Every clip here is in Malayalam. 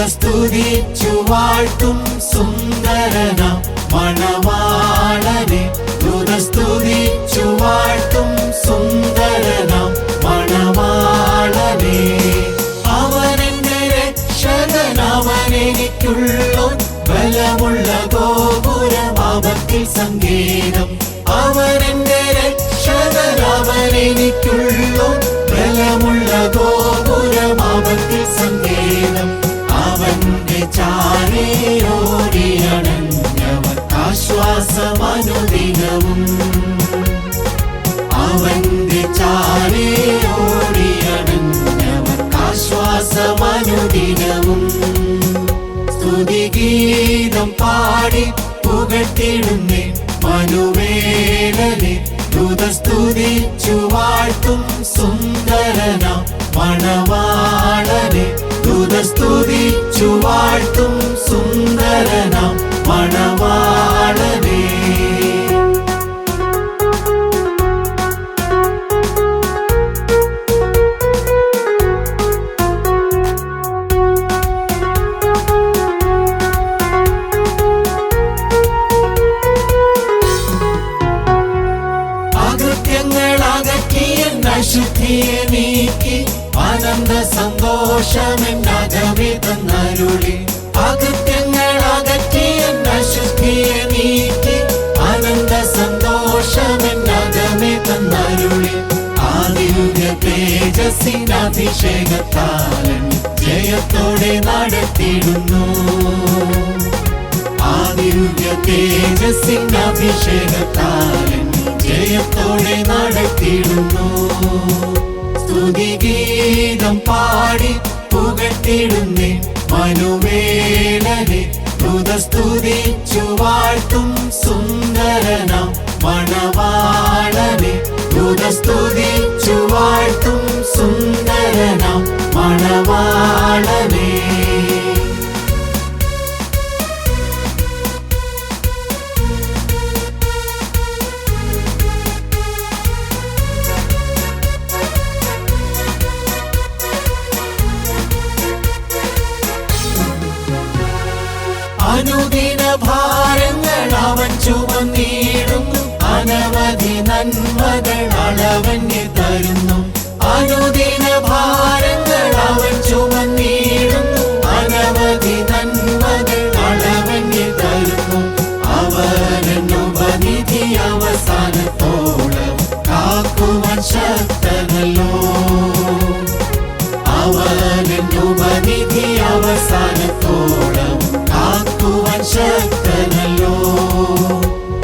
സ്തുതിച്ചു വാഴ്ത്തും സുന്ദരനാം മണവാളനെ. സ്തുതിച്ചു വാഴ്ത്തും സുന്ദരനാം മണവാളനെ. അവനെന്റെ രക്ഷകൻ, അവനെനിക്കുള്ളോൻ, ബലമുള്ള ഗോപുരം, അവത്തിൽ സങ്കേതം. അവനെന്റെ രക്ഷകൻ, അവനെനിക്കുള്ളോൻ, ബലമുള്ള ഗോപുരം, അവത്തിൽ സങ്കേതം. അവന്റെ ചാരയോടിയണഞ്ഞവർ ആശ്വാസമനുദിനവും. അവന്റെ ചാരയോടിയണഞ്ഞവർ ആശ്വാസമനുദിനവും. സ്തുതിഗീതം പാടി പുകഴ്ത്തിടുന്നേ മനുവേലനെ. സ്തുതിച്ചു വാഴ്ത്തും സുന്ദരനാം മണവാളനെ. സ്തുതിച്ചു വാഴ്ത്തും സുന്ദരനാം മണവാളനെ. അശുദ്ധിയെ നീക്കി ആനന്ദ സന്തോഷമെന്നകമേ തന്നരുളി. അകൃത്യങ്ങൾ അകറ്റിയ അശുദ്ധിയെ നീക്കി ആനന്ദ സന്തോഷമെന്നകമേ തന്നരുളി. ആദിയുഗ തേജസ്സിനഭിഷേകത്താലൻ ജയത്തോടെ നടത്തിയിടുന്നു. ആദിയുഗ തേജസ്സിനഭിഷേകത്താലൻ ജയത്തോടെ നടത്തിയിടുന്നു. സ്തുതിഗീതം പാടി പുകഴ്ത്തിടുന്നേ മനുവേലനെ. സ്തുതിച്ചു വാഴ്ത്തും സുന്ദരനാം മണവാളനെ. സ്തുതിച്ചു വാഴ്ത്തും സുന്ദരനാം മണവാളനെ. അനുദിന ഭാരങ്ങൾ അവൻ ചുമന്നിടുന്നു. അനവധി നന്മകൾ അളവന് തരുന്നു. അനുദിന ഭാരങ്ങൾ അവൻ ചുമന്നിടുന്നു. അനവധി നന്മകൾ അളവന് തരുന്നു. അവനുപനിധി അവസാനത്തോളം കാക്കുവാൻ ശക്തനല്ലോ. അവനുപനിധി അവസാനത്തോളം കാക്കുവാൻ ശക്തനല്ലോ.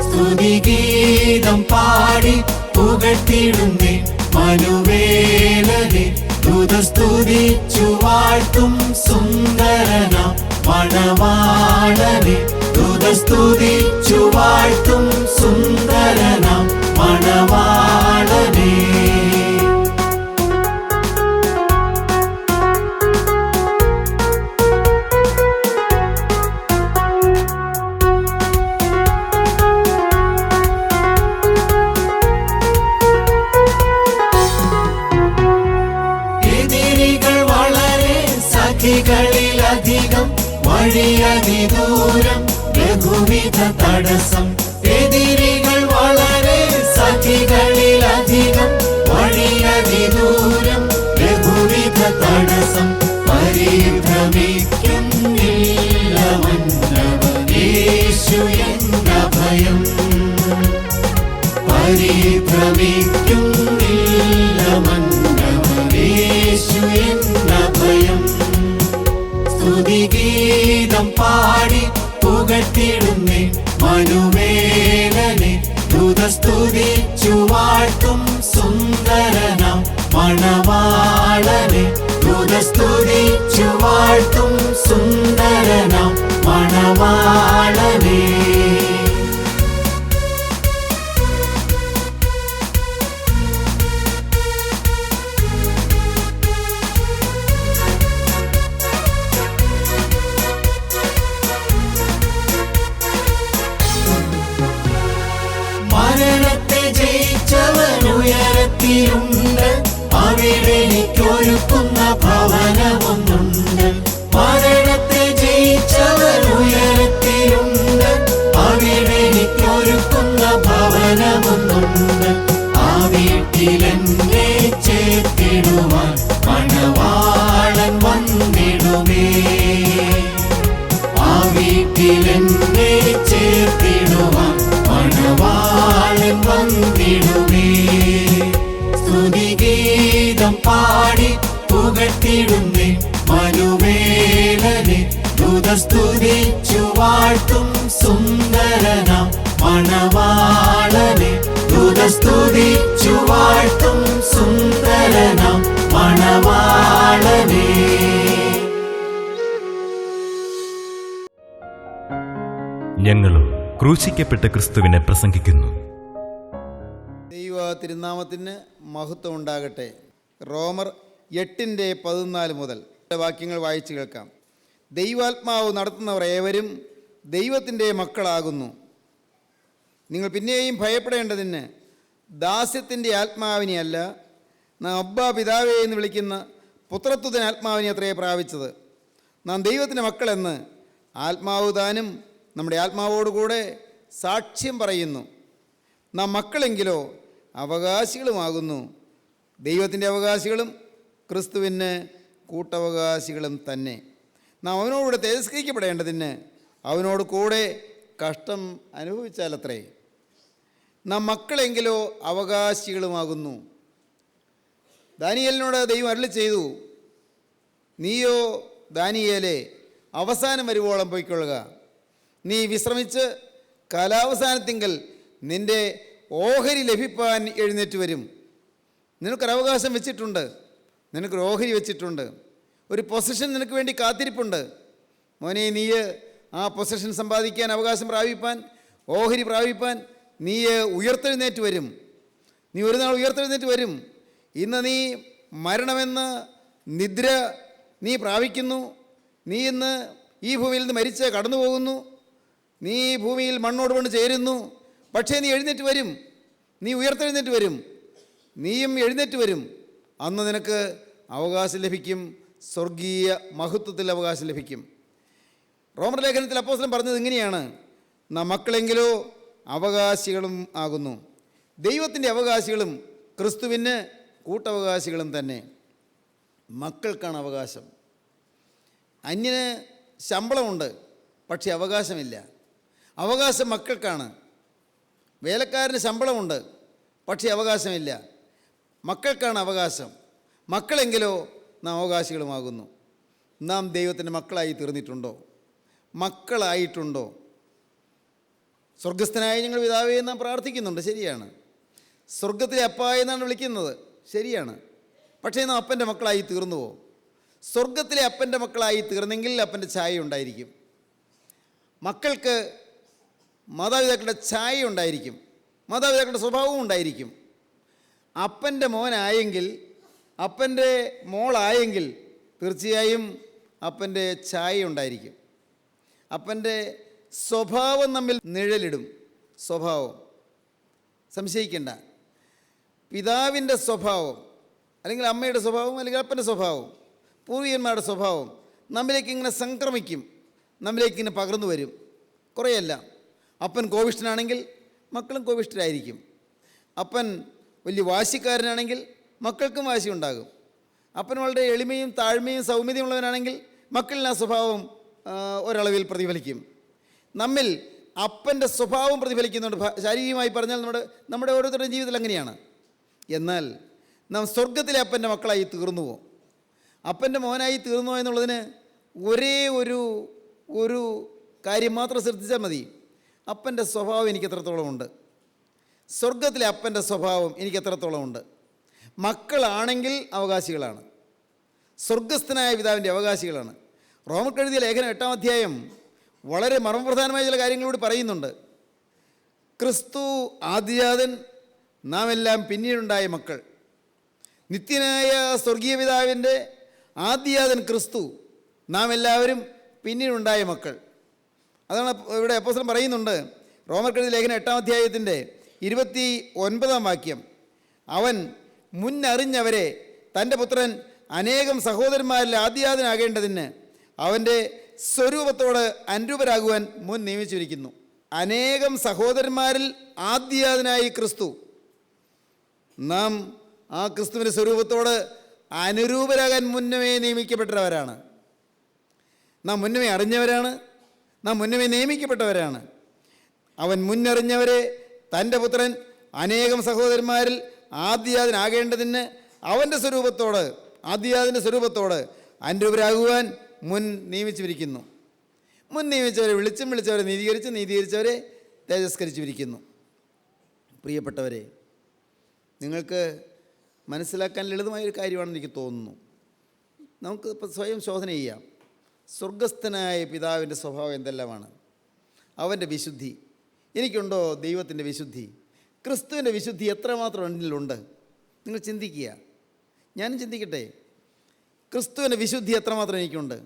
സ്തുതിഗീതം പാടി പുകഴ്ത്തിടുന്നേ മനുവേലനെ. സ്തുതിച്ചു വാഴ്ത്തും സുന്ദരനാം മണവാളനെ. സ്തുതിച്ചു വാഴ്ത്തും സുന്ദരനാം മണവാളനെ. സഖികളിലധികം വഴിയതിദൂരം ബഹുവിധ തടസ്സം. എതിരികൾ വളരെ സഖികളിലധികം വഴിയതിദൂരം ബഹുവിധ തടസ്സം. പരിഭ്രമിക്കുന്നില്ല മന്നവനേശു എന്ന ഭയം. പരിഭ്രമിക്കുന്നില്ല മന്നവനേശു എന്ന ഭയം. സ്തുതിഗീതം പാടി പുകഴ്ത്തിടുന്നേ മനുവേലനെ. സ്തുതിച്ചു വാഴ്ത്തും സുന്ദരനാം മണവാളനെ. സ്തുതിച്ചു വാഴ്ത്തും സുന്ദരനാം മണവാളനെ. മരണത്തെ ജയിച്ചവൻ ഉയരത്തിലുണ്ട്. അവിടെ എനിക്കൊരുക്കുന്ന ഭവനമൊന്നുണ്ട്. വീട്ടിലെന്നെ ചേർത്തിടുവാൻ മണവാളൻ വന്നിടുമേ. സ്തുതിഗീതം പാടി പുകഴ്ത്തിടുന്നേ മനുവേലനെ. ദൂതസ്തുതിച്ചു വാഴ്ത്തും സുന്ദരനാം മണവാളനെ. ദൂതസ്തുതിച്ചു വാഴ്ത്തും സുന്ദരനാം മണവാളനെ. ഞങ്ങളും ക്രൂശിക്കപ്പെട്ട ക്രിസ്തുവിനെ പ്രസംഗിക്കുന്നു. ദൈവ തിരുനാമത്തിന് മഹത്വം ഉണ്ടാകട്ടെ. റോമർ 8:14 മുതൽ വാക്യങ്ങൾ വായിച്ചു കേൾക്കാം. ദൈവാത്മാവ് നടത്തുന്നവർ ഏവരും ദൈവത്തിൻ്റെ മക്കളാകുന്നു. നിങ്ങൾ പിന്നെയും ഭയപ്പെടേണ്ടതിന് ദാസ്യത്തിൻ്റെ ആത്മാവിനെയല്ല, നാം അബ്ബാ പിതാവേ എന്ന് വിളിക്കുന്ന പുത്രത്വത്തിന് ആത്മാവിനെ അത്രേ പ്രാപിച്ചത്. നാം ദൈവത്തിൻ്റെ മക്കളെന്ന് ആത്മാവ് താനും നമ്മുടെ ആത്മാവോടുകൂടെ സാക്ഷ്യം പറയുന്നു. നാം മക്കളെങ്കിലോ അവകാശികളുമാകുന്നു, ദൈവത്തിൻ്റെ അവകാശികളും ക്രിസ്തുവിന് കൂട്ടവകാശികളും തന്നെ. നാം അവനോടുകൂടെ തിരസ്കരിക്കപ്പെടേണ്ടതിന് അവനോട് കൂടെ കഷ്ടം അനുഭവിച്ചാലത്രേ. നാം മക്കളെങ്കിലോ അവകാശികളുമാകുന്നു. ദാനിയേലിനോട് ദൈവം അരുളി ചെയ്തു, നീയോ ദാനിയേലേ അവസാനം വരുവോളം പൊയ്ക്കൊള്ളുക. നീ വിശ്രമിച്ച് കാലാവസാനത്തിങ്കൽ നിൻ്റെ ഓഹരി ലഭിപ്പാൻ എഴുന്നേറ്റ് വരും. നിനക്കൊരവകാശം വെച്ചിട്ടുണ്ട്, നിനക്കൊരു ഓഹരി വെച്ചിട്ടുണ്ട്, ഒരു പൊസിഷൻ നിനക്ക് വേണ്ടി കാത്തിരിപ്പുണ്ട്. മോനെ, നീ ആ പൊസിഷൻ സമ്പാദിക്കാൻ, അവകാശം പ്രാപിപ്പാൻ, ഓഹരി പ്രാപിപ്പാൻ നീ ഉയർത്തെഴുന്നേറ്റ് വരും. നീ ഒരു നാൾ ഉയർത്തെഴുന്നേറ്റ് വരും. ഇന്ന് നീ മരണമെന്ന നിദ്ര നീ പ്രാപിക്കുന്നു. നീ ഇന്ന് ഈ ഭൂമിയിൽ നിന്ന് മരിച്ച് കടന്നു പോകുന്നു. നീ ഭൂമിയിൽ മണ്ണോട് മണ്ണ് ചേരുന്നു. പക്ഷേ നീ എഴുന്നേറ്റ് വരും, നീ ഉയർത്തെഴുന്നേറ്റ് വരും, നീയും എഴുന്നേറ്റ് വരും. അന്ന് നിനക്ക് അവകാശം ലഭിക്കും, സ്വർഗീയ മഹത്വത്തിൽ അവകാശം ലഭിക്കും. റോമർ ലേഖനത്തിൽ അപ്പോസ്തലൻ പറഞ്ഞത് ഇങ്ങനെയാണ്, നാം മക്കളെങ്കിലോ അവകാശികളും ആകുന്നു. ദൈവത്തിൻ്റെ അവകാശികളും ക്രിസ്തുവിന് കൂട്ടവകാശികളും തന്നെ. മക്കൾക്കാണ് അവകാശം. അന്യന് ശമ്പളമുണ്ട്, പക്ഷേ അവകാശമില്ല. അവകാശം മക്കൾക്കാണ്. വേലക്കാരന് ശമ്പളമുണ്ട്, പക്ഷേ അവകാശമില്ല. മക്കൾക്കാണ് അവകാശം. മക്കളെങ്കിലോ നാം അവകാശികളുമാകുന്നു. നാം ദൈവത്തിൻ്റെ മക്കളായി തീർന്നിട്ടുണ്ടോ? മക്കളായിട്ടുണ്ടോ? സ്വർഗസ്ഥനായ ഞങ്ങൾ പിതാവേ നാം പ്രാർത്ഥിക്കുന്നുണ്ട്, ശരിയാണ്. സ്വർഗത്തിലെ അപ്പായ എന്നാണ് വിളിക്കുന്നത്, ശരിയാണ്. പക്ഷേ നാം അപ്പൻ്റെ മക്കളായി തീർന്നുവോ? സ്വർഗത്തിലെ അപ്പൻ്റെ മക്കളായി തീർന്നെങ്കിൽ അപ്പൻ്റെ ഛായ ഉണ്ടായിരിക്കും. മക്കൾക്ക് മാതാപിതാക്കളുടെ ഛായ ഉണ്ടായിരിക്കും, മാതാപിതാക്കളുടെ സ്വഭാവവും ഉണ്ടായിരിക്കും. അപ്പൻ്റെ മോനായെങ്കിൽ, അപ്പൻ്റെ മോളായെങ്കിൽ തീർച്ചയായും അപ്പൻ്റെ ഛായ ഉണ്ടായിരിക്കും. അപ്പൻ്റെ സ്വഭാവം നമ്മിൽ നിഴലിടും. സ്വഭാവം സംശയിക്കേണ്ട. പിതാവിൻ്റെ സ്വഭാവം അല്ലെങ്കിൽ അമ്മയുടെ സ്വഭാവം അല്ലെങ്കിൽ അപ്പൻ്റെ സ്വഭാവം, പൂർവികന്മാരുടെ സ്വഭാവം നമ്മിലേക്ക് ഇങ്ങനെ സംക്രമിക്കും, നമ്മിലേക്ക് ഇങ്ങനെ പകർന്നു വരും. കുറേയല്ല. അപ്പൻ കോപിഷ്ഠനാണെങ്കിൽ മക്കളും കോപിഷ്ഠരായിരിക്കും. അപ്പൻ വലിയ വാശിക്കാരനാണെങ്കിൽ മക്കൾക്കും വാശി ഉണ്ടാകും. അപ്പൻ വളരെ എളിമയും താഴ്മയും സൗമ്യതയും ഉള്ളവനാണെങ്കിൽ മക്കളിൽ ആ സ്വഭാവം ഒരളവിൽ പ്രതിഫലിക്കും. നമ്മിൽ അപ്പൻ്റെ സ്വഭാവം പ്രതിഫലിക്കുന്നുണ്ട്. ശാരീരികമായി പറഞ്ഞാൽ നമ്മുടെ ഓരോരുത്തരുടെയും ജീവിതത്തിൽ അങ്ങനെയാണ്. എന്നാൽ നാം സ്വർഗത്തിലെ അപ്പൻ്റെ മക്കളായി തീർന്നുവോ, അപ്പൻ്റെ മോനായി തീർന്നുവോ എന്നുള്ളതിന് ഒരേ ഒരു കാര്യം മാത്രം ശ്രദ്ധിച്ചാൽ മതി. അപ്പൻ്റെ സ്വഭാവം എനിക്ക് എത്രത്തോളം ഉണ്ട്, സ്വർഗത്തിലെ അപ്പൻ്റെ സ്വഭാവം എനിക്ക് എത്രത്തോളം ഉണ്ട്. മക്കളാണെങ്കിൽ അവകാശികളാണ്, സ്വർഗസ്ഥനായ പിതാവിൻ്റെ അവകാശികളാണ്. റോമർക്ക് എഴുതിയ ലേഖനം 8-ാം അധ്യായം വളരെ മർമ്മപ്രധാനമായ ചില കാര്യങ്ങളോട് പറയുന്നുണ്ട്. ക്രിസ്തു ആദ്യജാതൻ, നാം എല്ലാം പിന്നീടുണ്ടായ മക്കൾ. നിത്യനായ സ്വർഗീയ പിതാവിൻ്റെ ആദ്യജാതൻ ക്രിസ്തു, നാം എല്ലാവരും പിന്നീടുണ്ടായ മക്കൾ. അതാണ് ഇവിടെ അപ്പോസ്തലൻ പറയുന്നുണ്ട്. റോമർക്ക് എഴുതിയ ലേഖനം 8-ാം അധ്യായത്തിൻ്റെ 29-ാം വാക്യം, അവൻ മുന്നറിഞ്ഞവരെ തൻ്റെ പുത്രൻ അനേകം സഹോദരന്മാരിൽ ആദ്യജാതനാകേണ്ടതിന് അവൻ്റെ സ്വരൂപത്തോട് അനുരൂപരാകുവാൻ മുൻ നിയമിച്ചിരിക്കുന്നു. അനേകം സഹോദരന്മാരിൽ ആദ്യജാതനായി ക്രിസ്തു. നാം ആ ക്രിസ്തുവിൻ്റെ സ്വരൂപത്തോട് അനുരൂപരാകാൻ മുന്നമേ നിയമിക്കപ്പെട്ടവരാണ്. നാം മുന്നമേ അറിഞ്ഞവരാണ്, നാം മുന്നമേ നിയമിക്കപ്പെട്ടവരാണ്. അവൻ മുന്നറിഞ്ഞവരെ തൻ്റെ പുത്രൻ അനേകം സഹോദരന്മാരിൽ ആദ്യജാതനാകേണ്ടതിന് അവൻ്റെ സ്വരൂപത്തോട്, ആദ്യജാതൻ്റെ സ്വരൂപത്തോട് അനുരൂപരാകുവാൻ മുൻ നിയമിച്ചിരിക്കുന്നു. മുൻ നിയമിച്ചവരെ വിളിച്ചും വിളിച്ചവരെ നീതീകരിച്ചവരെ തേജസ്കരിച്ചിരിക്കുന്നു. പ്രിയപ്പെട്ടവരെ, നിങ്ങൾക്ക് മനസ്സിലാക്കാൻ ലളിതമായൊരു കാര്യമാണെന്ന് എനിക്ക് തോന്നുന്നു. നമുക്ക് ഇപ്പോൾ സ്വയം ശോധന ചെയ്യാം. സ്വർഗസ്ഥനായ പിതാവിൻ്റെ സ്വഭാവം എന്തെല്ലാമാണ്? അവൻ്റെ വിശുദ്ധി. എനിക്കുണ്ടോ ദൈവത്തിൻ്റെ വിശുദ്ധി? ക്രിസ്തുവിൻ്റെ വിശുദ്ധി എത്രമാത്രം എന്നിലുണ്ട്? നിങ്ങൾ ചിന്തിക്കുക. ഞാനും ചിന്തിക്കട്ടെ. ക്രിസ്തുവിൻ്റെ വിശുദ്ധി എത്രമാത്രം എനിക്കുണ്ട്?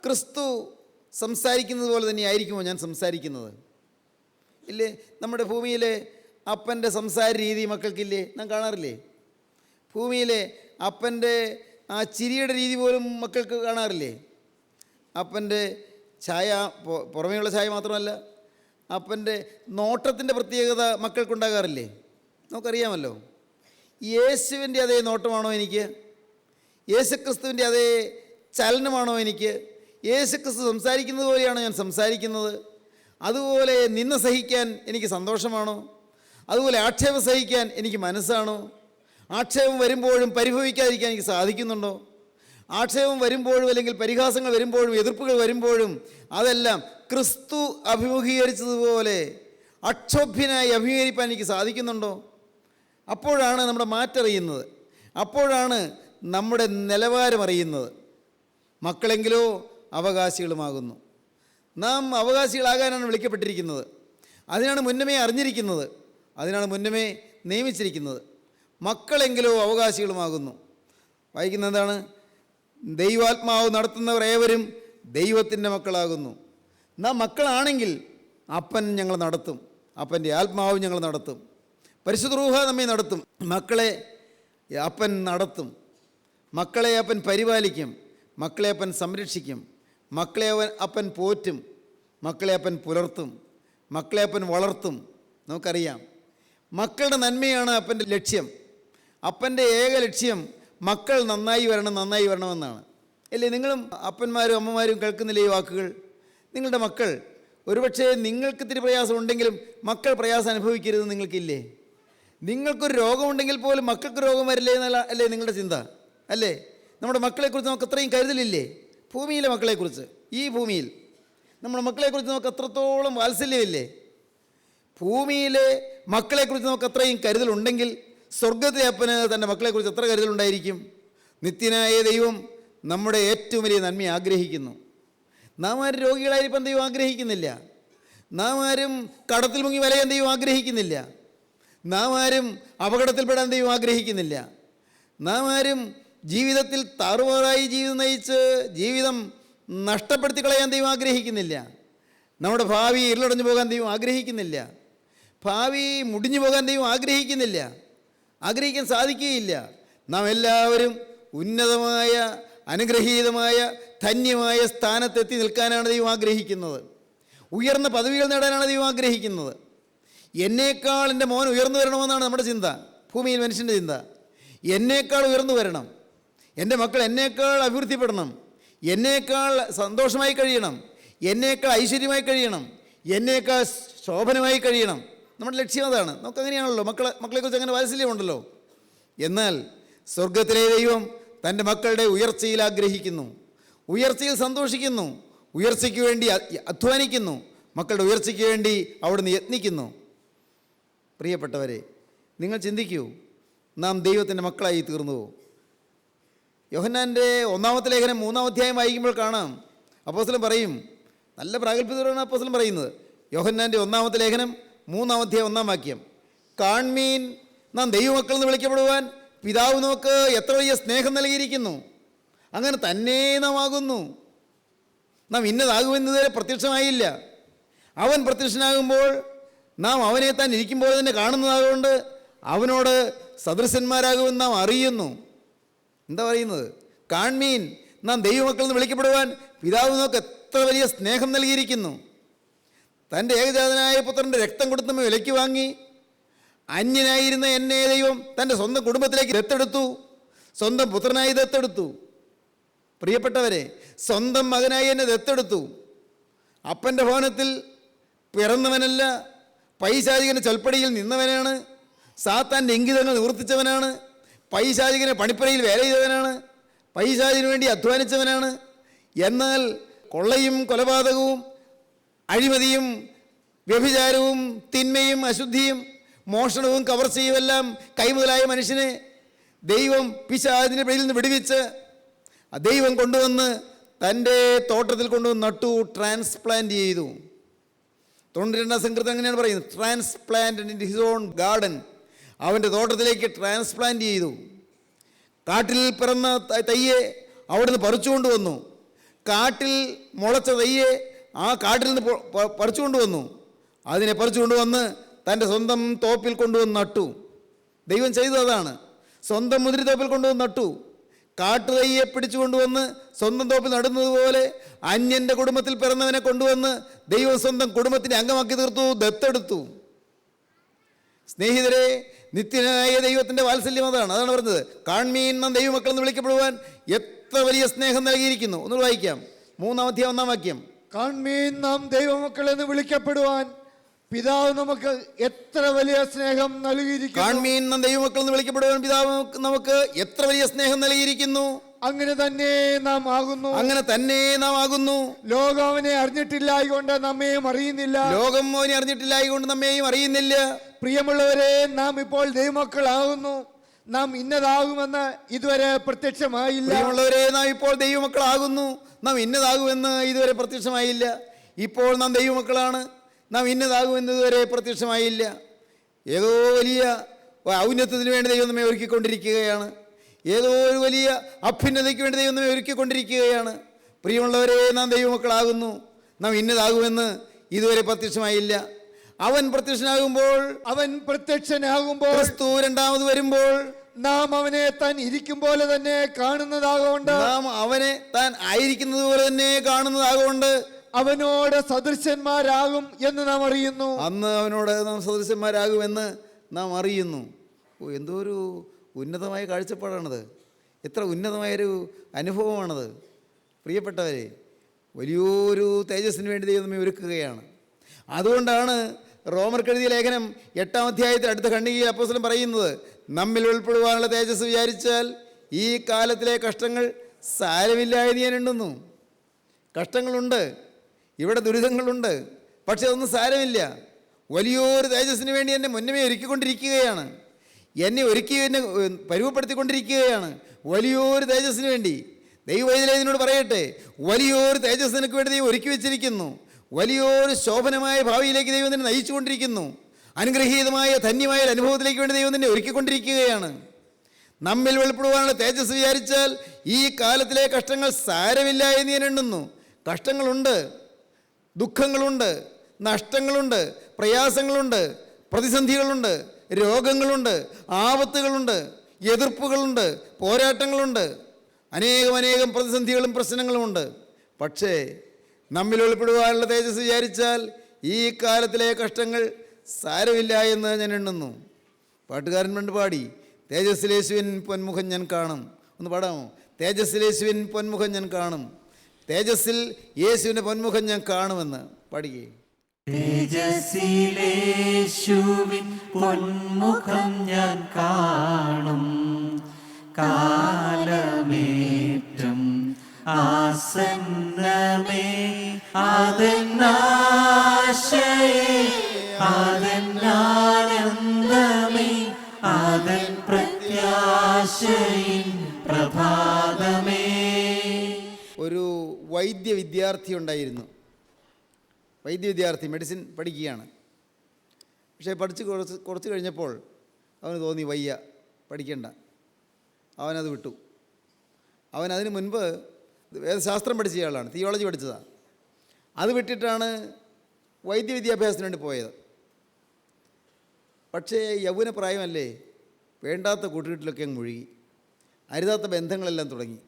ക്രിസ്തു സംസാരിക്കുന്നത് പോലെ തന്നെ ആയിരിക്കുമോ ഞാൻ സംസാരിക്കുന്നത്? ഇല്ലേ? നമ്മുടെ ഭൂമിയിലെ അപ്പൻ്റെ സംസാര രീതി മക്കൾക്കില്ലേ? നാം കാണാറില്ലേ? ഭൂമിയിലെ അപ്പൻ്റെ ആ ചിരിയുടെ രീതി പോലും മക്കൾക്ക് കാണാറില്ലേ? അപ്പൻ്റെ ഛായ, പുറമേയുള്ള ഛായ മാത്രമല്ല, അപ്പൻ്റെ നോട്ടത്തിൻ്റെ പ്രത്യേകത മക്കൾക്കുണ്ടാകാറില്ലേ? നമുക്കറിയാമല്ലോ. യേശുവിൻ്റെ അതേ നോട്ടമാണോ എനിക്ക്? യേശുക്രിസ്തുവിൻ്റെ അതേ ചലനമാണോ എനിക്ക്? യേശുക്രിസ്തു സംസാരിക്കുന്നത് പോലെയാണോ ഞാൻ സംസാരിക്കുന്നത്? അതുപോലെ നിന്ന സഹിക്കാൻ എനിക്ക് സന്തോഷമാണോ? അതുപോലെ ആക്ഷേപം സഹിക്കാൻ എനിക്ക് മനസ്സാണോ? ആക്ഷേപം വരുമ്പോഴും പരിഭവിക്കാതിരിക്കാൻ എനിക്ക് സാധിക്കുന്നുണ്ടോ? ആക്ഷേപം വരുമ്പോഴും അല്ലെങ്കിൽ പരിഹാസങ്ങൾ വരുമ്പോഴും എതിർപ്പുകൾ വരുമ്പോഴും അതെല്ലാം ക്രിസ്തു അഭിമുഖീകരിച്ചതുപോലെ അക്ഷോഭ്യനായി അഭിമുഖീകരിക്കാൻ എനിക്ക് സാധിക്കുന്നുണ്ടോ? അപ്പോഴാണ് നമ്മുടെ മാറ്ററിയുന്നത്. അപ്പോഴാണ് നമ്മുടെ നിലവാരം അറിയുന്നത്. മക്കളെങ്കിലോ അവകാശികളുമാകുന്നു. നാം അവകാശികളാകാനാണ് വിളിക്കപ്പെട്ടിരിക്കുന്നത്. അതിനാണ് മുന്നമേ അറിഞ്ഞിരിക്കുന്നത്. അതിനാണ് മുന്നമേ നിയമിച്ചിരിക്കുന്നത്. മക്കളെങ്കിലോ അവകാശികളുമാകുന്നു. വായിക്കുന്നത് എന്താണ്? ദൈവാത്മാവ് നടത്തുന്നവർ ഏവരും ദൈവത്തിൻ്റെ മക്കളാകുന്നു. നാം മക്കളാണെങ്കിൽ അപ്പൻ ഞങ്ങൾ നടത്തും. അപ്പൻ്റെ ആത്മാവ് ഞങ്ങൾ നടത്തും. പരിശുദ്ധ റൂഹ നമ്മെ നടത്തും. മക്കളെ അപ്പൻ നടത്തും. മക്കളെ അപ്പൻ പരിപാലിക്കും. മക്കളെ അപ്പൻ സംരക്ഷിക്കും. മക്കളെ അപ്പൻ പോറ്റും. മക്കളെ അപ്പൻ പുലർത്തും. മക്കളെ അപ്പൻ വളർത്തും. നമുക്കറിയാം, മക്കളുടെ നന്മയാണ് അപ്പൻ്റെ ലക്ഷ്യം. അപ്പൻ്റെ ഏക ലക്ഷ്യം മക്കൾ നന്നായി വരണമെന്നാണ്. അല്ലേ? നിങ്ങളും അപ്പന്മാരും അമ്മമാരും കേൾക്കുന്നില്ലേ ഈ വാക്കുകൾ? നിങ്ങളുടെ മക്കൾ, ഒരുപക്ഷെ നിങ്ങൾക്ക് ഇത്തിരി പ്രയാസം ഉണ്ടെങ്കിലും മക്കൾ പ്രയാസം അനുഭവിക്കരുത് നിങ്ങൾക്കില്ലേ? നിങ്ങൾക്കൊരു രോഗമുണ്ടെങ്കിൽ പോലും മക്കൾക്ക് രോഗം വരില്ലേ എന്നല്ല അല്ലേ നിങ്ങളുടെ ചിന്ത? അല്ലേ? നമ്മുടെ മക്കളെക്കുറിച്ച് നമുക്ക് അത്രയും കരുതലില്ലേ? ഭൂമിയിലെ മക്കളെക്കുറിച്ച്, ഈ ഭൂമിയിൽ നമ്മുടെ മക്കളെക്കുറിച്ച് നമുക്ക് അത്രത്തോളം വാത്സല്യമില്ലേ? ഭൂമിയിലെ മക്കളെക്കുറിച്ച് നമുക്ക് അത്രയും കരുതലുണ്ടെങ്കിൽ സ്വർഗത്തിലെ അപ്പന് തൻ്റെ മക്കളെക്കുറിച്ച് എത്ര കരുതലുണ്ടായിരിക്കും? നിത്യനായ ദൈവം നമ്മുടെ ഏറ്റവും വലിയ നന്മ ആഗ്രഹിക്കുന്നു. നാം ആരും രോഗികളായിരിക്കാൻ ദൈവം ആഗ്രഹിക്കുന്നില്ല. നാം ആരും കടത്തിൽ മുങ്ങി വലയാൻ ദൈവം ആഗ്രഹിക്കുന്നില്ല. നാം ആരും അപകടത്തിൽപ്പെടാൻ ദൈവം ആഗ്രഹിക്കുന്നില്ല. നാം ആരും ജീവിതത്തിൽ താറുമാറായി ജീവിതം നയിച്ച് ജീവിതം നഷ്ടപ്പെടുത്തി കളയാൻ ദൈവം ആഗ്രഹിക്കുന്നില്ല. നമ്മുടെ ഭാവി ഇരുളടഞ്ഞു പോകാൻ ദൈവം ആഗ്രഹിക്കുന്നില്ല. ഭാവി മുടിഞ്ഞു പോകാൻ ദൈവം ആഗ്രഹിക്കുന്നില്ല. ആഗ്രഹിക്കാൻ സാധിക്കുകയില്ല. നാം എല്ലാവരും ഉന്നതമായ, അനുഗ്രഹീതമായ, ധന്യമായ സ്ഥാനത്തെത്തി നിൽക്കാനാണ് ദൈവം ആഗ്രഹിക്കുന്നത്. ഉയർന്ന പദവികൾ നേടാനാണ് ദൈവം ആഗ്രഹിക്കുന്നത്. എന്നേക്കാൾ എൻ്റെ മോൻ ഉയർന്നു വരണമെന്നാണ് നമ്മുടെ ചിന്ത, ഭൂമിയിൽ മനുഷ്യൻ്റെ ചിന്ത. എന്നേക്കാൾ ഉയർന്നു വരണം, എൻ്റെ മക്കൾ എന്നേക്കാൾ അഭിവൃദ്ധിപ്പെടണം, എന്നേക്കാൾ സന്തോഷമായി കഴിയണം, എന്നേക്കാൾ ഐശ്വര്യമായി കഴിയണം, എന്നേക്കാൾ ശോഭനമായി കഴിയണം. നമ്മുടെ ലക്ഷ്യം അതാണ്. നമുക്കങ്ങനെയാണല്ലോ, മക്കളെക്കുറിച്ച് അങ്ങനെ വാത്സല്യമുണ്ടല്ലോ. എന്നാൽ സ്വർഗത്തിലെ ദൈവം തൻ്റെ മക്കളുടെ ഉയർച്ചയിൽ ആഗ്രഹിക്കുന്നു, ഉയർച്ചയിൽ സന്തോഷിക്കുന്നു, ഉയർച്ചയ്ക്ക് വേണ്ടി അധ്വാനിക്കുന്നു, മക്കളുടെ ഉയർച്ചയ്ക്ക് വേണ്ടി അവിടുന്ന് യത്നിക്കുന്നു. പ്രിയപ്പെട്ടവരെ, നിങ്ങൾ ചിന്തിക്കൂ, നാം ദൈവത്തിൻ്റെ മക്കളായി തീർന്നുവോ? യോഹന്നാൻ്റെ 1-ാമത്തെ ലേഖനം 3-ാം അധ്യായം വായിക്കുമ്പോൾ കാണാം, അപ്പോസ്തലൻ പറയും, നല്ല പ്രാഗൽഭ്യത്തോടാണ് അപ്പോസ്തലൻ പറയുന്നത്. യോഹന്നാൻ്റെ 1-ാമത്തെ ലേഖനം 3-ാം അധ്യായം 1-ാം വാക്യം, കാൺമീൻ, നാം ദൈവമക്കൾ എന്ന് വിളിക്കപ്പെടുവാൻ പിതാവ് നമുക്ക് എത്ര വലിയ സ്നേഹം നൽകിയിരിക്കുന്നു. അങ്ങനെ തന്നെ നാം ആകുന്നു. നാം ഇന്നതാകുമെന്നതുവരെ പ്രത്യക്ഷമായില്ല. അവൻ പ്രത്യക്ഷനാകുമ്പോൾ നാം അവനെ താൻ ഇരിക്കുമ്പോൾ തന്നെ കാണുന്നതാകൊണ്ട് അവനോട് സദൃശന്മാരാകുമെന്ന് നാം അറിയുന്നു. എന്താ പറയുന്നത്? കാൺമീൻ, നാം ദൈവമക്കൾ എന്ന് വിളിക്കപ്പെടുവാൻ പിതാവ് നമുക്ക് എത്ര വലിയ സ്നേഹം നൽകിയിരിക്കുന്നു. തൻ്റെ ഏകജാതനായ പുത്രൻ്റെ രക്തം കൊടുത്ത് നമ്മെ വിലയ്ക്ക് വാങ്ങി. അന്യനായിരുന്ന എന്നെ ദൈവം തൻ്റെ സ്വന്തം കുടുംബത്തിലേക്ക് ദത്തെടുത്തു, സ്വന്തം പുത്രനായി ദത്തെടുത്തു. പ്രിയപ്പെട്ടവരെ, സ്വന്തം മകനായി എന്നെ ദത്തെടുത്തു. അപ്പൻ്റെ ഭവനത്തിൽ പിറന്നവനല്ല, പൈശാചികൻ്റെ ചൊൽപ്പടിയിൽ നിന്നവനാണ്, സാത്താൻ്റെ ഇംഗിതങ്ങൾ നിവർത്തിച്ചവനാണ്, പൈശാചികനെ പണിപ്പുരയിൽ വേല ചെയ്തവനാണ്, പൈശാചിന് വേണ്ടി അധ്വാനിച്ചവനാണ്. എന്നാൽ കൊള്ളയും കൊലപാതകവും അഴിമതിയും വ്യഭിചാരവും തിന്മയും അശുദ്ധിയും മോഷണവും കവർച്ചയുമെല്ലാം കൈമുതലായ മനുഷ്യനെ ദൈവം പിശാചിൻ്റെ പിടിയിൽ നിന്ന് വിടുവിച്ച് ദൈവം കൊണ്ടുവന്ന് തൻ്റെ തോട്ടത്തിൽ കൊണ്ടുവന്ന് നട്ടു, ട്രാൻസ്പ്ലാന്റ് ചെയ്തു. 92 സങ്കീർത്തനം അങ്ങനെയാണ് പറയുന്നത്, transplant in his own garden. അവൻ്റെ തോട്ടത്തിലേക്ക് ട്രാൻസ്പ്ലാന്റ് ചെയ്തു. കാട്ടിൽ പിറന്ന തയ്യെ അവിടുന്ന് പറിച്ചുകൊണ്ട് വന്നു. കാട്ടിൽ മുളച്ച തയ്യെ ആ കാട്ടിൽ നിന്ന് പറിച്ചുകൊണ്ട് വന്നു. അതിനെ പറിച്ചുകൊണ്ട് വന്ന് തൻ്റെ സ്വന്തം തോപ്പിൽ കൊണ്ടുവന്ന് നട്ടു. ദൈവം ചെയ്തത് അതാണ്. സ്വന്തം മുന്തിരിത്തോപ്പിൽ കൊണ്ടുവന്ന് നട്ടു. കാട്ടുതയ്യെ പിടിച്ചു കൊണ്ടുവന്ന് സ്വന്തം തോപ്പിൽ നടുന്നത് പോലെ അന്യൻ്റെ കുടുംബത്തിൽ പിറന്നവനെ കൊണ്ടുവന്ന് ദൈവം സ്വന്തം കുടുംബത്തിൻ്റെ അംഗമാക്കി തീർത്തു, ദത്തെടുത്തു. സ്നേഹിതരെ, നിത്യനായ ദൈവത്തിൻ്റെ വാത്സല്യം അതാണ്. അതാണ് പറഞ്ഞത്, കാൺമീൻ നാം ദൈവമക്കളെന്ന് വിളിക്കപ്പെടുവാൻ എത്ര വലിയ സ്നേഹം നൽകിയിരിക്കുന്നു. ഒന്ന് വായിക്കാം, 3-ാം അധ്യായം 1-ാം വാക്യം. കാൺമീൻ നാം ദൈവമക്കളെന്ന് വിളിക്കപ്പെടുവാൻ പിതാവ് നമുക്ക് എത്ര വലിയ സ്നേഹം നൽകിയിരിക്കുന്നു. കാൺമീൻ നാം ദൈവമക്കളെന്ന് വിളിക്കപ്പെടുവാൻ പിതാവ് നമുക്ക് എത്ര വലിയ സ്നേഹം നൽകിയിരിക്കുന്നു. അങ്ങനെ തന്നെ നാം ആകുന്നു. അങ്ങനെ തന്നെ നാം ആകുന്നു. ലോകം അവനെ അറിഞ്ഞിട്ടില്ലായികൊണ്ട് നമ്മെയും അറിയുന്നില്ല. ലോകം അവനെ അറിഞ്ഞിട്ടില്ലായികൊണ്ട് നമ്മെയും അറിയുന്നില്ല. പ്രിയമുള്ളവരെ, നാം ഇപ്പോൾ ദൈവമക്കളാകുന്നു. നാം ഇന്നതാകുമെന്ന് ഇതുവരെ പ്രത്യക്ഷമായില്ല. പ്രിയമുള്ളവരെ, നാം ഇപ്പോൾ ദൈവമക്കളാകുന്നു. നാം ഇന്നതാകുമെന്ന് ഇതുവരെ പ്രത്യക്ഷമായില്ല. ഇപ്പോൾ നാം ദൈവമക്കളാണ്. നാം ഇന്നതാകുമെന്ന് ഇതുവരെ പ്രത്യക്ഷമായില്ല. ഏതോ വലിയ ഔന്നത്യത്തിന് വേണ്ടി ദൈവം നമ്മെ ഒരുക്കിക്കൊണ്ടിരിക്കുകയാണ്. ഏതോ ഒരു വലിയ അഭ്യുന്നതയ്ക്ക് വേണ്ടി ദൈവം നമ്മെ ഒരുക്കിക്കൊണ്ടിരിക്കുകയാണ്. പ്രിയമുള്ളവരെ, നാം ദൈവമക്കളാകുന്നു. നാം ഇന്നതാകുമെന്ന് ഇതുവരെ പ്രത്യക്ഷമായില്ല. അവൻ പ്രത്യക്ഷനാകുമ്പോൾ ക്രിസ്തു രണ്ടാമത് വരുമ്പോൾ നാം അവനെ താൻ ഇരിക്കും പോലെ തന്നെ കാണുന്നതാകൊണ്ട്, നാം അവനെ താൻ ആയിരിക്കുന്നത് പോലെ തന്നെ കാണുന്നതാകൊണ്ട് അവനോട് സദൃശന്മാരാകും എന്ന് നാം അറിയുന്നു. അന്ന് അവനോട് നാം സദൃശന്മാരാകുമെന്ന് നാം അറിയുന്നു. എന്തോ ഒരു ഉന്നതമായ കാഴ്ചപ്പാടാണത്. എത്ര ഉന്നതമായൊരു അനുഭവമാണത്. പ്രിയപ്പെട്ടവരെ, വലിയൊരു തേജസ്സിന് വേണ്ടി ദൈവം നമ്മെ ഒരുക്കുകയാണ്. അതുകൊണ്ടാണ് റോമർക്കെഴുതിയ ലേഖനം 8-ാം അധ്യായത്തിൽ അടുത്ത ഖണ്ഡികയിൽ അപ്പോസ്തലൻ പറയുന്നത്, നമ്മിൽ ഉൾപ്പെടുവാനുള്ള തേജസ് വിചാരിച്ചാൽ ഈ കാലത്തിലെ കഷ്ടങ്ങൾ സാരമില്ല എന്ന് ഞാൻ എണ്ണുന്നു. കഷ്ടങ്ങളുണ്ട്, ഇവിടെ ദുരിതങ്ങളുണ്ട്, പക്ഷെ അതൊന്നും സാരമില്ല. വലിയൊരു തേജസ്സിന് വേണ്ടി എന്നെ മുന്നമേ ഒരുക്കിക്കൊണ്ടിരിക്കുകയാണ്. എന്നെ പരുവപ്പെടുത്തിക്കൊണ്ടിരിക്കുകയാണ് വലിയൊരു തേജസ്സിന് വേണ്ടി. ദൈവവൈദ്യനോട് പറയട്ടെ, വലിയൊരു തേജസ്സിനൊക്കെ വേണ്ടി ദൈവം ഒരുക്കി വെച്ചിരിക്കുന്നു. വലിയൊരു ശോഭനമായ ഭാവിയിലേക്ക് ദൈവം നിന്നെ നയിച്ചുകൊണ്ടിരിക്കുന്നു. അനുഗ്രഹീതമായ ധന്യമായ ഒരു അനുഭവത്തിലേക്ക് വേണ്ടി ദൈവം നിന്നെ ഒരുക്കിക്കൊണ്ടിരിക്കുകയാണ്. നമ്മിൽ വെളിപ്പെടുവാനുള്ള തേജസ് വിചാരിച്ചാൽ ഈ കാലത്തിലെ കഷ്ടങ്ങൾ സാരമില്ല എന്ന് ഞാൻ എണ്ണുന്നു. കഷ്ടങ്ങളുണ്ട്, ദുഃഖങ്ങളുണ്ട്, നഷ്ടങ്ങളുണ്ട്, പ്രയാസങ്ങളുണ്ട്, പ്രതിസന്ധികളുണ്ട്, രോഗങ്ങളുണ്ട്, ആപത്തുകളുണ്ട്, എതിർപ്പുകളുണ്ട്, പോരാട്ടങ്ങളുണ്ട്, അനേകം പ്രതിസന്ധികളും പ്രശ്നങ്ങളുമുണ്ട്. പക്ഷേ നമ്മിൽ ഉൾപ്പെടുവാനുള്ള തേജസ് വിചാരിച്ചാൽ ഈ കാലത്തിലെ കഷ്ടങ്ങൾ സാരമില്ല എന്ന് ഞാൻ എണ്ണുന്നു. പാട്ടുകാരൻ പണ്ട് പാടി, തേജസ്സിലേശുവിൻ പൊന്മുഖം ഞാൻ കാണും. ഒന്ന് പാടാമോ? തേജസ്സിലേശുവിൻ പൊന്മുഖം ഞാൻ കാണും, തേജസ്സിൽ യേശുവിൻ്റെ പൊന്മുഖം ഞാൻ കാണുമെന്ന് പാടുകയും. തേജസ്സിലേശുവിൻ പൊന്മുഖം ഞാൻ കാണും, കാലമേറ്റം ആസന്നമേ അതെന്നാശയേ അതെന്നാനന്ദമേ അതൻ പ്രത്യാശയിൻ പ്രഭാതമേ. ഒരു വൈദ്യ വിദ്യാർത്ഥി ഉണ്ടായിരുന്നു. വൈദ്യവിദ്യാർത്ഥി മെഡിസിൻ പഠിക്കുകയാണ്. പക്ഷേ പഠിച്ച് കുറച്ച് കഴിഞ്ഞപ്പോൾ അവന് തോന്നി വയ്യ, പഠിക്കണ്ട. അവനത് വിട്ടു. അവൻ അതിന് മുൻപ് വേദശാസ്ത്രം പഠിച്ച ആളാണ്, തിയോളജി പഠിച്ചതാണ്. അത് വിട്ടിട്ടാണ് വൈദ്യവിദ്യാഭ്യാസത്തിന് വേണ്ടി പോയത്. പക്ഷേ യൗവന പ്രായമല്ലേ, വേണ്ടാത്ത കൂട്ടുകെട്ടിലൊക്കെ അങ്ങ് മുഴുകി, അരുതാത്ത ബന്ധങ്ങളെല്ലാം തുടങ്ങി,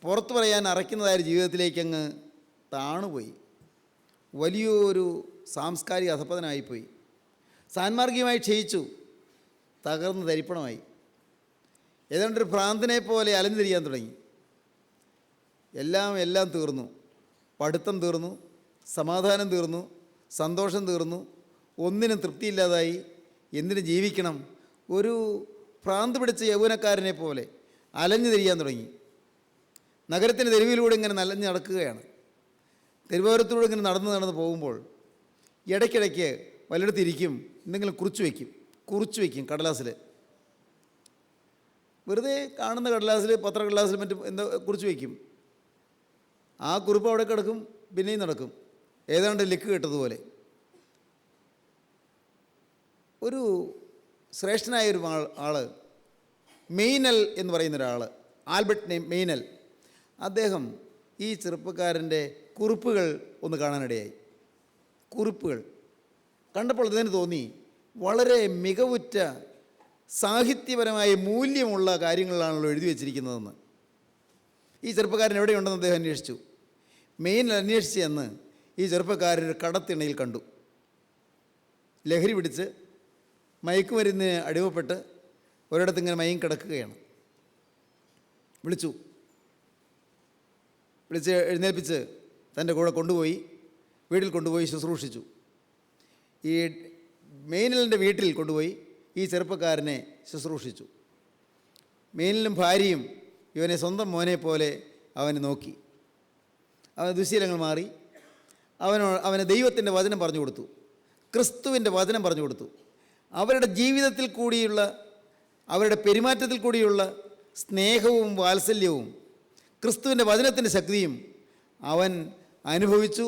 പുറത്തു പറയാൻ അറയ്ക്കുന്നതായ ജീവിതത്തിലേക്ക് അങ്ങ് താണുപോയി. വലിയൊരു സാംസ്കാരിക അധപ്പതനായിപ്പോയി. സാൻമാർഗികമായി ക്ഷയിച്ചു, തകർന്ന് തരിപ്പണമായി. ഏതാണ്ടൊരു ഭ്രാന്തനെ പോലെ അലഞ്ഞു തിരിയാൻ തുടങ്ങി. എല്ലാം തീർന്നു. പഠിത്തം തീർന്നു, സമാധാനം തീർന്നു, സന്തോഷം തീർന്നു, ഒന്നിനും തൃപ്തിയില്ലാതായി. എന്തിനു ജീവിക്കണം? ഒരു ഭ്രാന്ത് പിടിച്ച യൗവനക്കാരനെ പോലെ അലഞ്ഞു തിരിയാൻ തുടങ്ങി. നഗരത്തിൻ്റെ തെരുവിലൂടെ ഇങ്ങനെ നലഞ്ഞ് നടക്കുകയാണ്. തെരുവോരത്തിലൂടെ ഇങ്ങനെ നടന്ന് പോകുമ്പോൾ ഇടയ്ക്കിടയ്ക്ക് വല്ലയിടത്തിരിക്കും, എന്തെങ്കിലും കുറിച്ച് വയ്ക്കും കടലാസിൽ. വെറുതെ കാണുന്ന കടലാസിൽ, പത്രക്കടലാസിൽ മറ്റും എന്താ കുറിച്ച് വയ്ക്കും. ആ കുറിപ്പ് അവിടെ കിടക്കും, പിന്നെയും നടക്കും, ഏതാണ്ട് ലിക്ക് കിട്ടതുപോലെ. ഒരു ശ്രേഷ്ഠനായൊരു ആള്, മെയ്നൽ എന്ന് പറയുന്ന ഒരാൾ, ആൽബർട്ട് മെയ്നൽ, അദ്ദേഹം ഈ ചെറുപ്പക്കാരൻ്റെ കുറിപ്പുകൾ ഒന്ന് കാണാനിടയായി. കുറിപ്പുകൾ കണ്ടപ്പോൾ അതിന് തോന്നി വളരെ മികവുറ്റ സാഹിത്യപരമായ മൂല്യമുള്ള കാര്യങ്ങളാണല്ലോ എഴുതി വച്ചിരിക്കുന്നതെന്ന്. ഈ ചെറുപ്പക്കാരൻ എവിടെയുണ്ടെന്ന് അദ്ദേഹം അന്വേഷിച്ചു. മെയ്നൽ അന്വേഷിച്ച് ചെന്ന് ഈ ചെറുപ്പക്കാരൻ ഒരു കടത്തിണയിൽ കണ്ടു. ലഹരി പിടിച്ച് മയക്കുമരുന്നിന് അടിമപ്പെട്ട് ഒരിടത്ത് ഇങ്ങനെ മയം കിടക്കുകയാണ്. വിളിച്ച് എഴുന്നേൽപ്പിച്ച് തൻ്റെ കൂടെ കൊണ്ടുപോയി വീട്ടിൽ കൊണ്ടുപോയി ശുശ്രൂഷിച്ചു. ഈ മെയ്നലിൻ്റെ വീട്ടിൽ കൊണ്ടുപോയി ഈ ചെറുപ്പക്കാരനെ ശുശ്രൂഷിച്ചു. മെയ്നലും ഭാര്യയും ഇവനെ സ്വന്തം മോനെ പോലെ അവനെ നോക്കി. അവന് ദുശ്ശീലങ്ങൾ മാറി. അവന് ദൈവത്തിൻ്റെ വചനം പറഞ്ഞു കൊടുത്തു, ക്രിസ്തുവിൻ്റെ വചനം പറഞ്ഞു കൊടുത്തു. അവരുടെ ജീവിതത്തിൽ കൂടിയുള്ള, അവരുടെ പെരുമാറ്റത്തിൽ കൂടിയുള്ള സ്നേഹവും വാത്സല്യവും ക്രിസ്തുവിൻ്റെ വചനത്തിൻ്റെ ശക്തിയും അവൻ അനുഭവിച്ചു.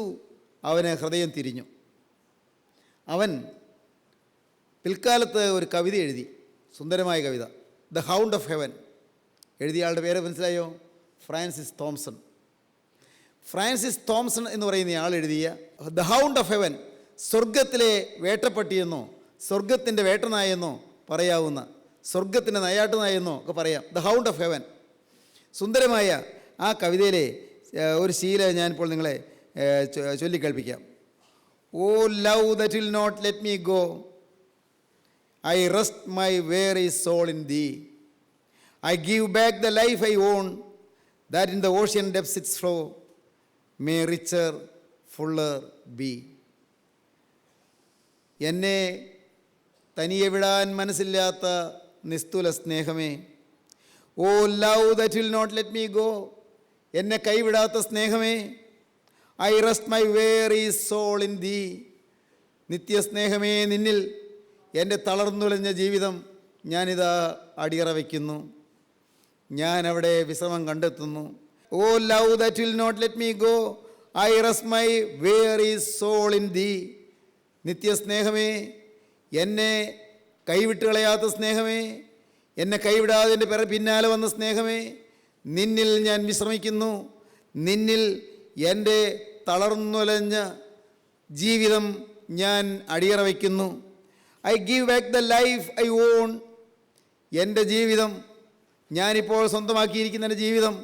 അവന് ഹൃദയം തിരിഞ്ഞു. അവൻ പിൽക്കാലത്ത് ഒരു കവിത എഴുതി, സുന്ദരമായ കവിത, ദ ഹൗണ്ട് ഓഫ് ഹെവൻ. എഴുതിയ ആളുടെ പേര് മനസ്സിലായോ? Francis Thomson. ഫ്രാൻസിസ് തോംസൺ എന്ന് പറയുന്ന ആൾ എഴുതിയ ദ ഹൗണ്ട് ഓഫ് ഹെവൻ, സ്വർഗത്തിലെ വേട്ടപ്പട്ടിയെന്നോ സ്വർഗത്തിൻ്റെ വേട്ടനായെന്നോ പറയാവുന്ന, സ്വർഗത്തിൻ്റെ നയാട്ടുനായെന്നോ ഒക്കെ പറയാം. The hound of heaven. സുന്ദരമായ ആ കവിതയിലെ ഒരു ശീല ഞാനിപ്പോൾ നിങ്ങളെ ചൊല്ലിക്കേൾപ്പിക്കാം. Oh love that will not let me go, I rest my weary soul in thee. I give back the life I own, that in the ocean depths its flow may richer, fuller be. എന്നെ തനിയെ വിടാൻ മനസ്സില്ലാത്ത നിസ്തുല സ്നേഹമേ, oh love that will not let me go, എന്നെ കൈവിടാത്ത സ്നേഹമേ, I rest my weary soul in thee, നിത്യസ്നേഹമേ നിന്നിൽ എൻ്റെ തളർന്നുലഞ്ഞ ജീവിതം ഞാനിതാ അടിയറ വയ്ക്കുന്നു, ഞാൻ അവിടെ വിശ്രമം കണ്ടെത്തുന്നു. Oh love that will not let me go, I rest my weary soul in thee, നിത്യസ്നേഹമേ, എന്നെ കൈവിട്ട് കളയാത്ത സ്നേഹമേ, എന്നെ കൈവിടാതെ എൻ്റെ പിന്നാലെ വന്ന സ്നേഹമേ, നിന്നിൽ ഞാൻ വിശ്രമിക്കുന്നു, നിന്നിൽ എൻ്റെ തളർന്നുലഞ്ഞ ജീവിതം ഞാൻ അടിയറ വയ്ക്കുന്നു. I give back the life I on, എൻ്റെ ജീവിതം, ഞാനിപ്പോൾ സ്വന്തമാക്കിയിരിക്കുന്ന എൻ്റെ ജീവിതം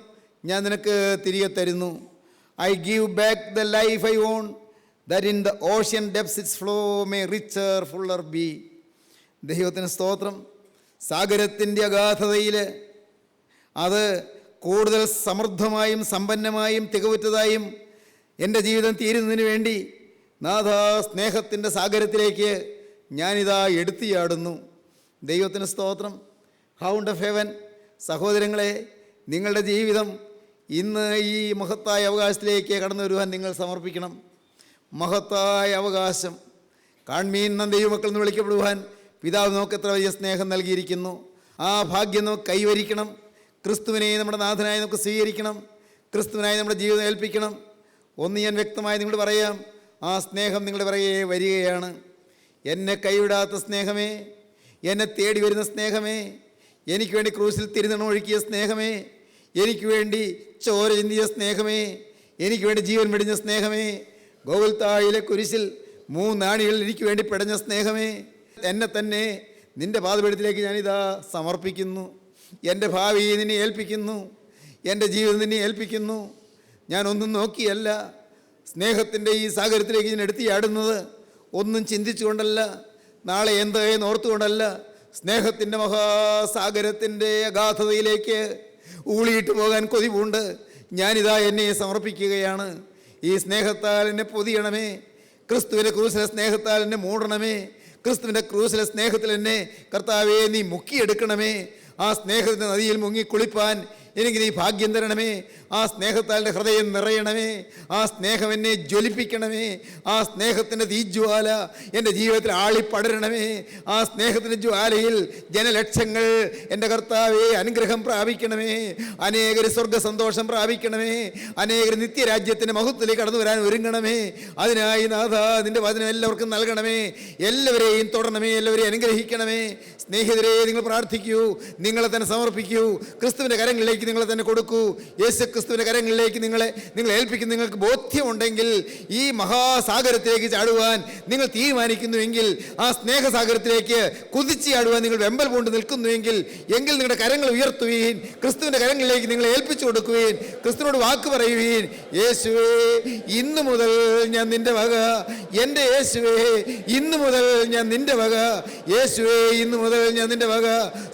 ഞാൻ നിനക്ക് തിരികെ തരുന്നു. I give back the life I on, that in the ocean debts it's flow may richer Fuller B. ദൈവത്തിന് സ്തോത്രം. സാഗരത്തിൻ്റെ അഗാധതയിൽ അത് കൂടുതൽ സമൃദ്ധമായും സമ്പന്നമായും തികവുറ്റതായും എൻ്റെ ജീവിതം തീരുന്നതിന് വേണ്ടി നാഥാ സ്നേഹത്തിൻ്റെ സാഗരത്തിലേക്ക് ഞാനിതാ എടുത്തിയാടുന്നു. ദൈവത്തിന് സ്തോത്രം. Hound of heaven. സഹോദരങ്ങളെ, നിങ്ങളുടെ ജീവിതം ഇന്ന് ഈ മഹത്തായ അവകാശത്തിലേക്ക് കടന്നു വരുവാൻ നിങ്ങൾ സമർപ്പിക്കണം. മഹത്തായ അവകാശം കാൺമീൻ എന്ന ദൈവമക്കൾ എന്ന് വിളിക്കപ്പെടുവാൻ പിതാവ് നമുക്ക് എത്ര വലിയ സ്നേഹം നൽകിയിരിക്കുന്നു. ആ ഭാഗ്യം നമുക്ക് കൈവരിക്കണം. ക്രിസ്തുവിനെ നമ്മുടെ നാഥനായി നമുക്ക് സ്വീകരിക്കണം. ക്രിസ്തുവിനായി നമ്മുടെ ജീവിതം ഏൽപ്പിക്കണം. ഒന്ന് ഞാൻ വ്യക്തമായി നിങ്ങളോട് പറയാം, ആ സ്നേഹം നിങ്ങളുടെ പിറകെ വരികയാണ്. എന്നെ കൈവിടാത്ത സ്നേഹമേ, എന്നെ തേടി വരുന്ന സ്നേഹമേ, എനിക്ക് വേണ്ടി ക്രൂസിൽ തിരുനൊഴുക്കിയ സ്നേഹമേ, എനിക്ക് വേണ്ടി ചോര ചിന്തിയ സ്നേഹമേ, എനിക്ക് വേണ്ടി ജീവൻ വെടിഞ്ഞ സ്നേഹമേ, ഗോകുൽത്തായിലെ കുരിശിൽ 3 നാണികളിൽ എനിക്ക് വേണ്ടി പിടഞ്ഞ സ്നേഹമേ, എന്നെ തന്നെ നിൻ്റെ പാദപീഠത്തിലേക്ക് ഞാനിതാ സമർപ്പിക്കുന്നു. എൻ്റെ ഭാവി നിന്നെ ഏൽപ്പിക്കുന്നു, എൻ്റെ ജീവിതം നിന്നെ ഏൽപ്പിക്കുന്നു. ഞാനൊന്നും നോക്കിയല്ല സ്നേഹത്തിൻ്റെ ഈ സാഗരത്തിലേക്ക് ഞാൻ എടുത്തിയാടുന്നത്. ഒന്നും ചിന്തിച്ചുകൊണ്ടല്ല, നാളെ എന്തെന്ന് ഓർത്തുകൊണ്ടല്ല, സ്നേഹത്തിൻ്റെ മഹാസാഗരത്തിൻ്റെ അഗാധതയിലേക്ക് ഊളിയിട്ട് പോകാൻ കൊതിവുണ്ട്. ഞാനിതാ എന്നെ സമർപ്പിക്കുകയാണ്. ഈ സ്നേഹത്താൽ എന്നെ പൊതിയണമേ. ക്രിസ്തുവിൻ്റെ ക്രൂസിലെ സ്നേഹത്താൽ എന്നെ മൂടണമേ. ക്രിസ്തുവിൻ്റെ ക്രൂസിലെ സ്നേഹത്തിൽ എന്നെ കർത്താവേ നീ മുക്കിയെടുക്കണമേ. ആ സ്നേഹത്തിൻ്റെ നദിയിൽ മുങ്ങി കുളിപ്പാൻ എനിക്ക് നീ ഭാഗ്യം തരണമേ. ആ സ്നേഹത്താൽ ഹൃദയം നിറയണമേ. ആ സ്നേഹം എന്നെ ജ്വലിപ്പിക്കണമേ. ആ സ്നേഹത്തിൻ്റെ തീജ്വാല എൻ്റെ ജീവിതത്തിൽ ആളിപ്പടരണമേ. ആ സ്നേഹത്തിൻ്റെ ജ്വാലയിൽ ജനലക്ഷങ്ങൾ എൻ്റെ കർത്താവെ അനുഗ്രഹം പ്രാപിക്കണമേ. അനേകർ സ്വർഗ സന്തോഷം പ്രാപിക്കണമേ. അനേകർ നിത്യരാജ്യത്തിൻ്റെ മഹത്വത്തിലേക്ക് കടന്നു വരാൻ ഒരുങ്ങണമേ. അതിനായി നാഥ നിൻ്റെ വചനം എല്ലാവർക്കും നൽകണമേ. എല്ലാവരെയും തൊടണമേ. എല്ലാവരെയും അനുഗ്രഹിക്കണമേ. സ്നേഹിതരെ, നിങ്ങൾ പ്രാർത്ഥിക്കൂ, നിങ്ങളെ തന്നെ സമർപ്പിക്കൂ, ക്രിസ്തുവിൻ്റെ കരങ്ങളിലേക്ക് നിങ്ങളെ തന്നെ കൊടുക്കൂ. യേശു ക്രിസ്തുവിൻ്റെ കരങ്ങളിലേക്ക് നിങ്ങളെ ഏൽപ്പിക്കും. നിങ്ങൾക്ക് ബോധ്യമുണ്ടെങ്കിൽ ഈ മഹാസാഗരത്തിലേക്ക് ചാടുവാൻ നിങ്ങൾ തീരുമാനിക്കുന്നുവെങ്കിൽ, ആ സ്നേഹസാഗരത്തിലേക്ക് കുതിച്ച് ചാടുവാൻ നിങ്ങൾ വെമ്പൽ കൊണ്ട് നിൽക്കുന്നുവെങ്കിൽ, നിങ്ങളുടെ കരങ്ങൾ ഉയർത്തുവീൻ. ക്രിസ്തുവിൻ്റെ കരങ്ങളിലേക്ക് നിങ്ങളെ ഏൽപ്പിച്ചു കൊടുക്കുവീൻ. ക്രിസ്തുവിനോട് വാക്ക് പറയുവീൻ. യേശുവേ, ഇന്നു മുതൽ ഞാൻ നിന്റെ വക. എൻ്റെ യേശുവേ, ഇന്നു മുതൽ ഞാൻ നിന്റെ വക. യേശുവേ, ഇന്നു മുതൽ ഞാൻ നിന്റെ വക.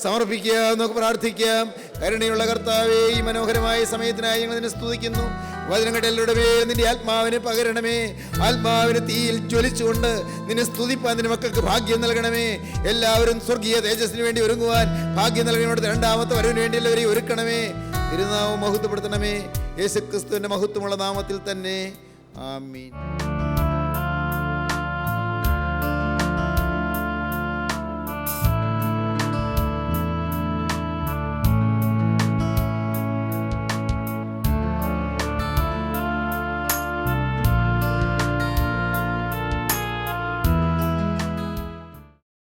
സമർപ്പിക്കുക, നമുക്ക് പ്രാർത്ഥിക്കാം. കരുണയുള്ള കർത്താവേ, ഈ മനോഹരമായ സമയത്തിനായി ഞങ്ങൾ നിന്നെ സ്തുതിക്കുന്നു. വചനങ്ങളുടെ എല്ലാവരുടെ പേര് നിന്റെ ആത്മാവിനെ പകരണമേ. ആത്മാവിനെ തീയിൽ ജ്വലിച്ചുകൊണ്ട് നിന്നെ സ്തുതിപ്പാൻ നിന്റെ മക്കൾക്ക് ഭാഗ്യം നൽകണമേ. എല്ലാവരും സ്വർഗീയ തേജസ്സിന് വേണ്ടി ഒരുങ്ങുവാൻ ഭാഗ്യം നൽകണോട് രണ്ടാമത്തെ വരവിന് വേണ്ടി എല്ലാവരെയും ഒരുക്കണമേ. തിരുനാമം മഹത്വപ്പെടുത്തണമേ. യേശു ക്രിസ്തുവിന്റെ മഹത്വമുള്ള നാമത്തിൽ തന്നെ. ആമീൻ.